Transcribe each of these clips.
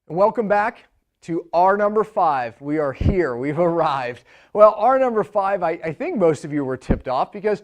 And welcome back to R number 5. We are here. We've arrived. Well, R number 5, I think most of you were tipped off because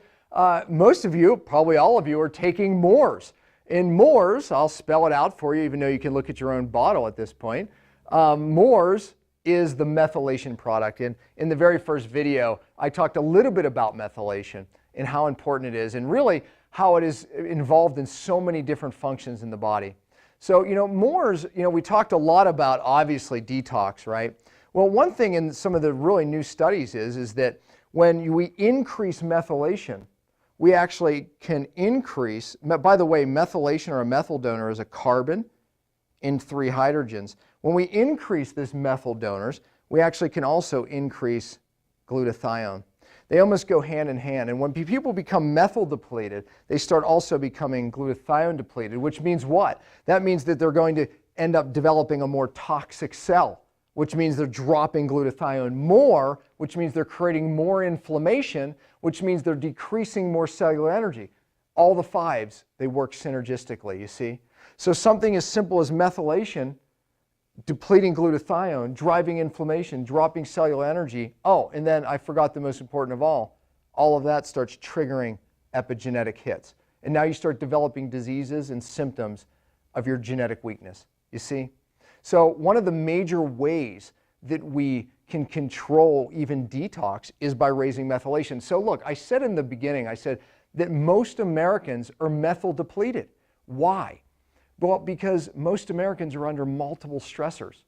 most of you, probably all of you, are taking Moors. In Moors, I'll spell it out for you, even though you can look at your own bottle at this point. Moors is the methylation product. And in the very first video, I talked a little bit about methylation and how important it is, and really how it is involved in so many different functions in the body. So, Moors, we talked a lot about, obviously, detox, right? Well, one thing in some of the really new studies is that when we increase methylation, we actually can increase, by the way, methylation or a methyl donor is a carbon in 3 hydrogens. When we increase this methyl donors, we actually can also increase glutathione. They almost go hand in hand. And when people become methyl depleted, they start also becoming glutathione depleted, which means what? That means that they're going to end up developing a more toxic cell, which means they're dropping glutathione more, which means they're creating more inflammation, which means they're decreasing more cellular energy. All the 5s, they work synergistically, you see? So something as simple as methylation, depleting glutathione, driving inflammation, dropping cellular energy. Oh, and then I forgot the most important of all of that starts triggering epigenetic hits. And now you start developing diseases and symptoms of your genetic weakness, you see? So one of the major ways that we can control even detox is by raising methylation. So look, I said in the beginning, I said that most Americans are methyl depleted. Why? Well, because most Americans are under multiple stressors.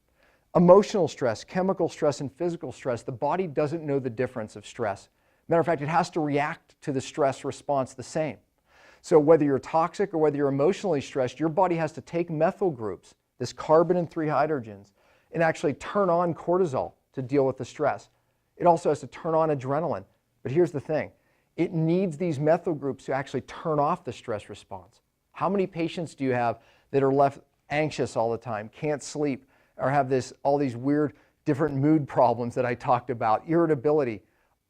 Emotional stress, chemical stress, and physical stress. The body doesn't know the difference of stress. Matter of fact, it has to react to the stress response the same. So whether you're toxic or whether you're emotionally stressed, your body has to take methyl groups, this carbon and 3 hydrogens, and actually turn on cortisol to deal with the stress. It also has to turn on adrenaline. But here's the thing. It needs these methyl groups to actually turn off the stress response. How many patients do you have that are left anxious all the time, can't sleep, or have all these weird different mood problems that I talked about, irritability?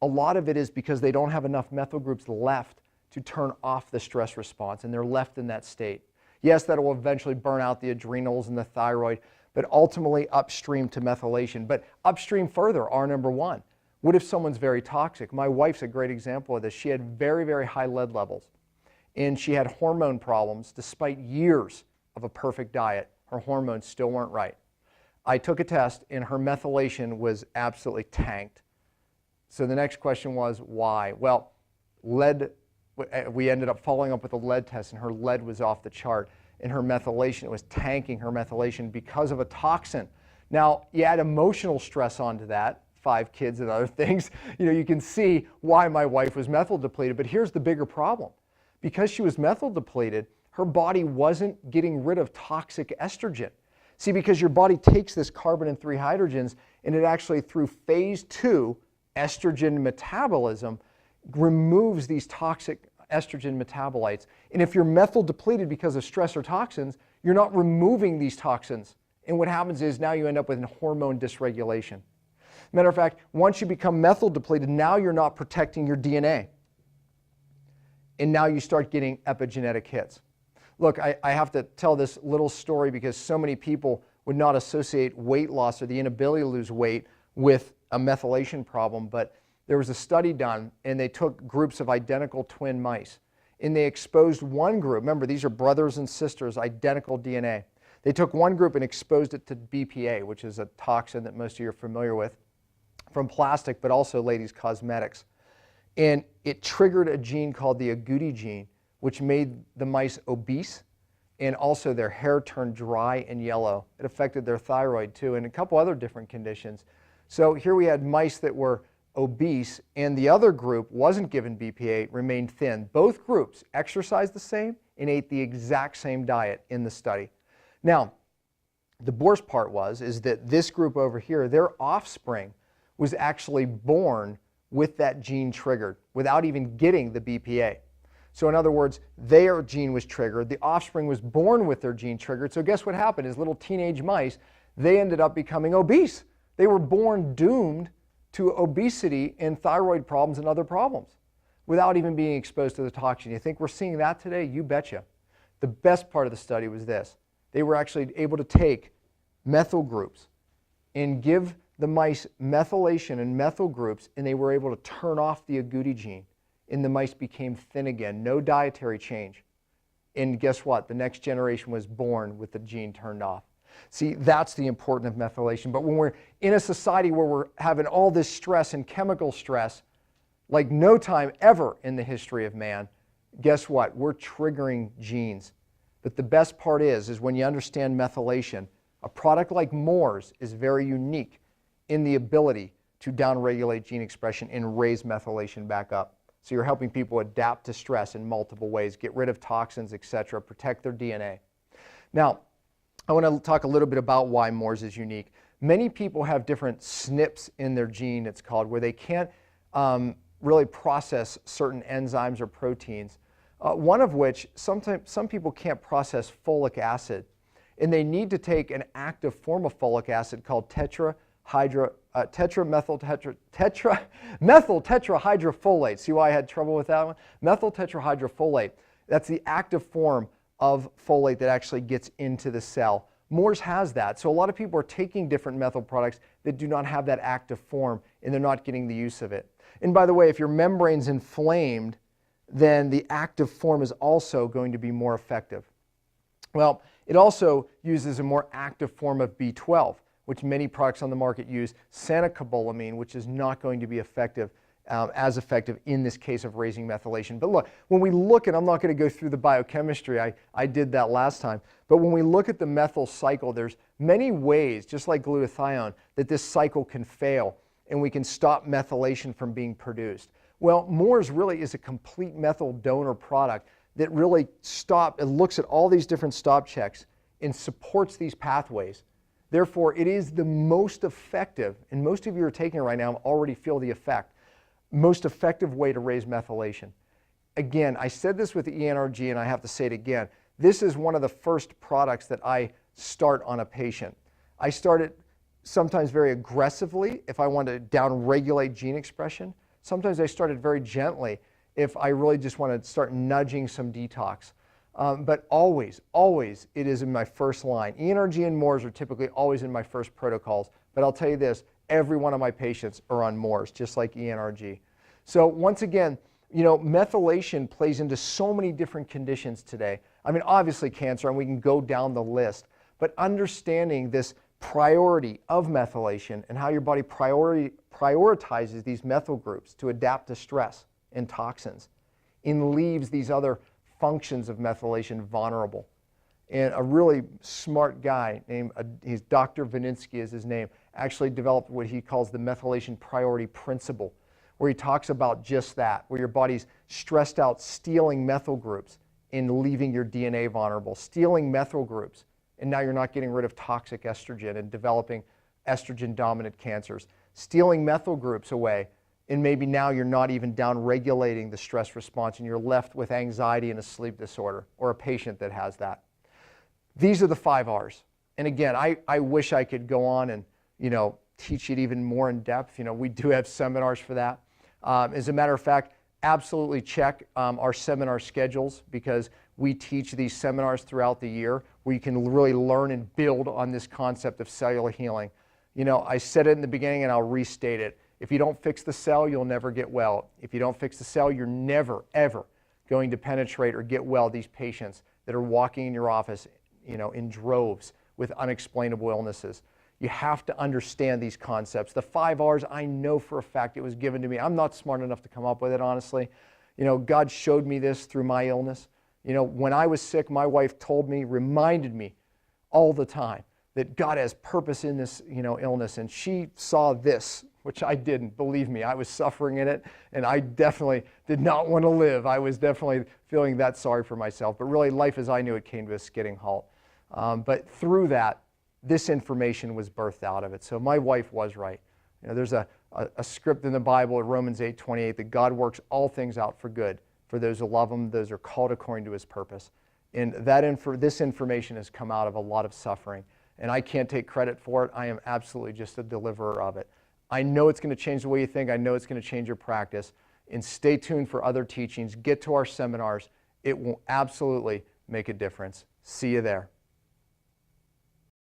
A lot of it is because they don't have enough methyl groups left to turn off the stress response, and they're left in that state. Yes, that will eventually burn out the adrenals and the thyroid, but ultimately upstream to methylation. But upstream further, R number 1. What if someone's very toxic? My wife's a great example of this. She had very, very high lead levels, and she had hormone problems despite years of a perfect diet. Her hormones still weren't right. I took a test and her methylation was absolutely tanked. So the next question was, why? Well, we ended up following up with a lead test and her lead was off the chart, and her methylation, it was tanking her methylation because of a toxin. Now, you add emotional stress onto that, 5 kids and other things, you can see why my wife was methyl depleted. But here's the bigger problem. Because she was methyl depleted, her body wasn't getting rid of toxic estrogen. See, because your body takes this carbon and 3 hydrogens, and it actually, through phase 2 estrogen metabolism, removes these toxic estrogen metabolites. And if you're methyl depleted because of stress or toxins, you're not removing these toxins. And what happens is now you end up with a hormone dysregulation. Matter of fact, once you become methyl depleted, now you're not protecting your DNA. And now you start getting epigenetic hits. Look, I have to tell this little story because so many people would not associate weight loss or the inability to lose weight with a methylation problem, but there was a study done, and they took groups of identical twin mice, and they exposed one group. Remember, these are brothers and sisters, identical DNA. They took one group and exposed it to BPA, which is a toxin that most of you are familiar with, from plastic, but also, ladies, cosmetics. And it triggered a gene called the agouti gene, which made the mice obese, and also their hair turned dry and yellow. It affected their thyroid too, and a couple other different conditions. So here we had mice that were obese, and the other group wasn't given BPA, remained thin. Both groups exercised the same and ate the exact same diet in the study. Now, the worst part is that this group over here, their offspring was actually born with that gene triggered without even getting the BPA. So in other words, their gene was triggered, the offspring was born with their gene triggered, so guess what happened? As little teenage mice, they ended up becoming obese. They were born doomed to obesity and thyroid problems and other problems without even being exposed to the toxin. You think we're seeing that today? You betcha. The best part of the study was this. They were actually able to take methyl groups and give the mice methylation and methyl groups, and they were able to turn off the agouti gene, and the mice became thin again. No dietary change. And guess what? The next generation was born with the gene turned off. See, that's the importance of methylation. But when we're in a society where we're having all this stress and chemical stress, like no time ever in the history of man, guess what? We're triggering genes. But the best part is when you understand methylation, a product like Moore's is very unique in the ability to downregulate gene expression and raise methylation back up. So you're helping people adapt to stress in multiple ways, get rid of toxins, etc., protect their DNA. Now, I want to talk a little bit about why Moore's is unique. Many people have different SNPs in their gene, it's called, where they can't really process certain enzymes or proteins. One of which, some people can't process folic acid, and they need to take an active form of folic acid called methyl tetrahydrofolate. See why I had trouble with that one? Methyl tetrahydrofolate. That's the active form of folate that actually gets into the cell. Moore's has that. So a lot of people are taking different methyl products that do not have that active form, and they're not getting the use of it. And by the way, if your membrane's inflamed, then the active form is also going to be more effective. Well, it also uses a more active form of B12, which many products on the market use, cyanocobalamin, which is not going to be effective, as effective in this case of raising methylation. But look, when we look at, I'm not going to go through the biochemistry, I did that last time, but when we look at the methyl cycle, there's many ways, just like glutathione, that this cycle can fail and we can stop methylation from being produced. Well, Moore's really is a complete methyl donor product that really it looks at all these different stop checks and supports these pathways. Therefore, it is the most effective, and most of you are taking it right now already feel the effect, most effective way to raise methylation. Again, I said this with the ENRG, and I have to say it again. This is one of the first products that I start on a patient. I start it sometimes very aggressively if I want to downregulate gene expression. Sometimes I start it very gently if I really just want to start nudging some detox. But always, always it is in my first line. ENRG and Moore's are typically always in my first protocols. But I'll tell you this, every one of my patients are on Moore's, just like ENRG. So once again, you know, methylation plays into so many different conditions today. I mean, obviously cancer, and we can go down the list. But understanding this priority of methylation and how your body prioritizes these methyl groups to adapt to stress and toxins and leaves these other functions of methylation vulnerable. And a really smart guy named, he's Dr. Vaninsky is his name, actually developed what he calls the methylation priority principle, where he talks about just that, where your body's stressed out stealing methyl groups and leaving your DNA vulnerable, stealing methyl groups, and now you're not getting rid of toxic estrogen and developing estrogen-dominant cancers, stealing methyl groups away, and maybe now you're not even down-regulating the stress response and you're left with anxiety and a sleep disorder, or a patient that has that. These are the 5 R's. And again, I wish I could go on and, you know, teach it even more in depth. You know, we do have seminars for that. As a matter of fact, absolutely check our seminar schedules, because we teach these seminars throughout the year where you can really learn and build on this concept of cellular healing. You know, I said it in the beginning and I'll restate it. If you don't fix the cell, you'll never get well. If you don't fix the cell, you're never, ever going to penetrate or get well these patients that are walking in your office, you know, in droves with unexplainable illnesses. You have to understand these concepts. The 5 R's, I know for a fact it was given to me. I'm not smart enough to come up with it, honestly. You know, God showed me this through my illness. You know, when I was sick, my wife told me, reminded me all the time that God has purpose in this, you know, illness. And she saw this, which I didn't. Believe me, I was suffering in it, and I definitely did not want to live. I was definitely feeling that sorry for myself. But really, life as I knew it came to a skidding halt. But through that, this information was birthed out of it. So my wife was right. You know, there's a script in the Bible, Romans 8:28, that God works all things out for good for those who love Him, those who are called according to His purpose. And this information has come out of a lot of suffering. And I can't take credit for it. I am absolutely just a deliverer of it. I know it's going to change the way you think. I know it's going to change your practice. And stay tuned for other teachings. Get to our seminars. It will absolutely make a difference. See you there.